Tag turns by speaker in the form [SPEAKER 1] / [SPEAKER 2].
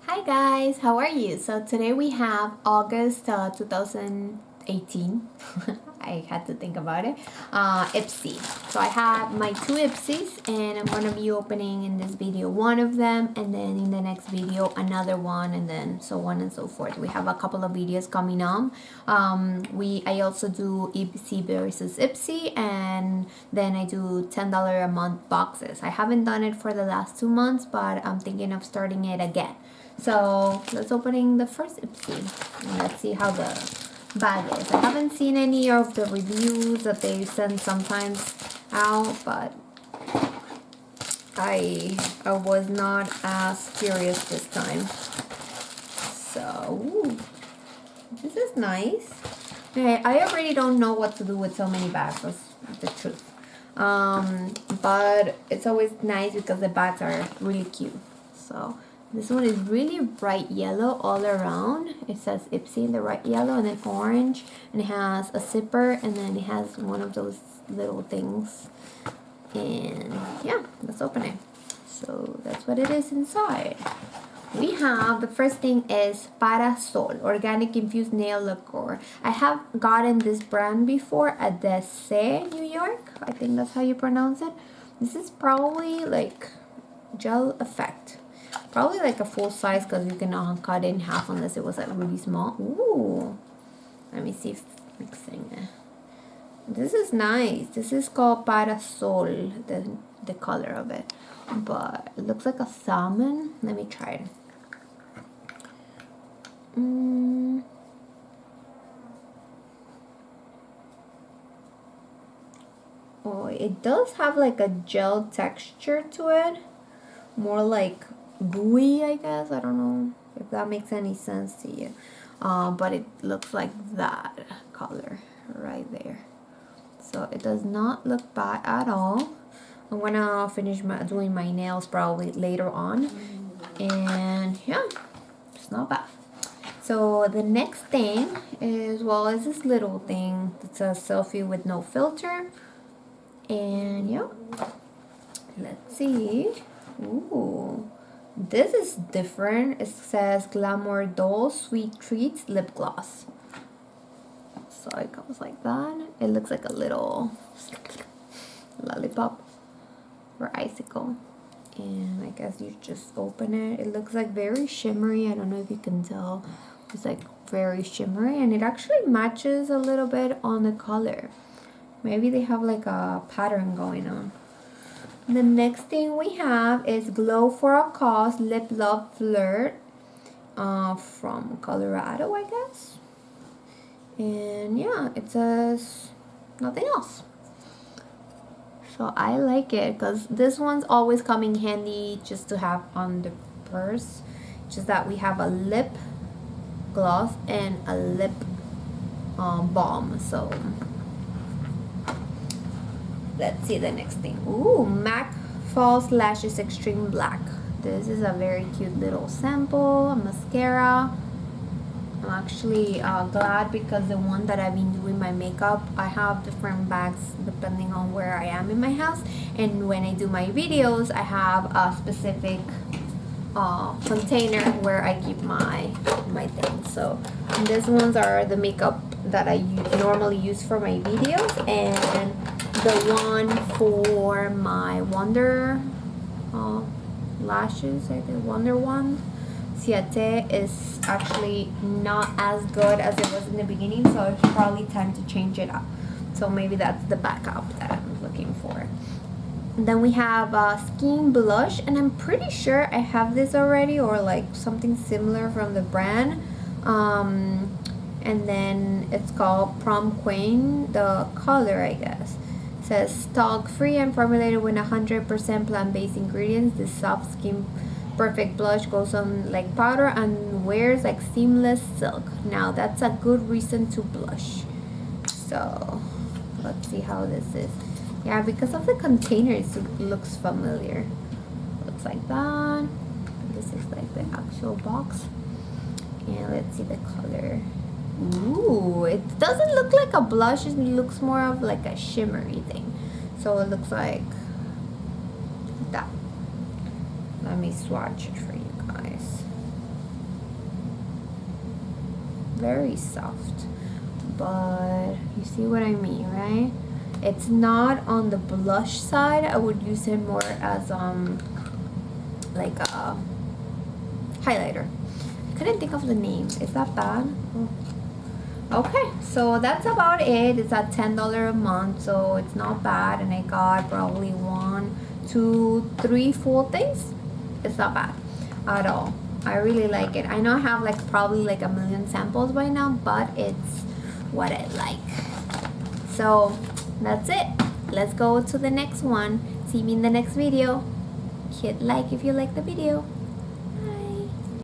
[SPEAKER 1] Hi guys, how are you? So today we have August 2018. I had to think about it. Ipsy. So I have my two Ipsys and I'm going to be opening in this video one of them, and then in the next video another one, and then so on and so forth. We have a couple of videos coming on. I also do Ipsy versus Ipsy, and then I do $10 a month boxes. I haven't done it for the last 2 months, but I'm thinking of starting it again. So let's opening the first Ipsy and let's see how the bag is. I haven't seen any of the reviews that they send sometimes out, but I was not as curious this time. So ooh, this is nice. Okay, I already don't know what to do with so many bags, that's the truth. But it's always nice because the bags are really cute. So this one is really bright yellow all around. It says Ipsy in the bright yellow, and then orange, and it has a zipper, and then it has one of those little things. And yeah, let's open it. So that's what it is inside. We have, the first thing is Parasol, organic infused nail lacquer. I have gotten this brand before at DC, New York. I think that's how you pronounce it. This is probably like gel effect. Probably like a full size because you cannot cut it in half unless it was like really small. Ooh. Let me see if mixing it. This is nice. This is called Parasol, the color of it. But it looks like a salmon. Let me try it. Oh, it does have like a gel texture to it. More like gooey, I guess. I don't know if that makes any sense to you. But it looks like that color right there. So it does not look bad at all. I'm gonna finish doing my nails probably later on. And yeah, it's not bad. So the next thing is, well, is this little thing. It's a selfie with no filter. And yeah, let's see. Ooh, this is different. It says Glamour Doll Sweet Treats Lip Gloss. So it goes like that. It looks like a little lollipop or icicle. And I guess you just open it. It looks like very shimmery. I don't know if you can tell. It's like very shimmery, and it actually matches a little bit on the color. Maybe they have like a pattern going on. The next thing we have is Glow for a Cause Lip Love Flirt from Colorado, I guess. And yeah, it says nothing else. So I like it because this one's always coming handy just to have on the purse. Just that we have a lip gloss and a lip balm. So let's see the next thing. Ooh, MAC False Lashes Extreme Black. This is a very cute little sample, a mascara. I'm actually glad because the one that I've been doing my makeup, I have different bags depending on where I am in my house. And when I do my videos, I have a specific container where I keep my things. So these ones are the makeup that I normally use for my videos, and the one for my Wonder lashes, I think Wonder one Siete, is actually not as good as it was in the beginning, so it's probably time to change it up. So maybe that's the backup that I'm looking for. And then we have Skin Blush, and I'm pretty sure I have this already, or like something similar from the brand. And then it's called Prom Queen, the color, I guess. It says talc free and formulated with 100% plant-based ingredients. This soft skin perfect blush goes on like powder and wears like seamless silk. Now that's a good reason to blush. So let's see how this is. Yeah, because of the container, it looks familiar. Looks like that. This is like the actual box. And let's see the color. Ooh, it doesn't look like a blush. It looks more of like a shimmery thing. So it looks like that. Let me swatch it for you guys. very soft, but you see what I mean, right? It's not on the blush side. I would use it more as like a highlighter. I couldn't think of the name. Is that bad? Oh. Okay, so that's about it. It's at $10 a month, so it's not bad, and I got probably 1, 2, 3 full things. It's not bad at all. I really like it. I know I have like probably like a million samples by now, but it's what I like. So that's it. Let's go to the next one. See me in the next video. Hit like if you like the video.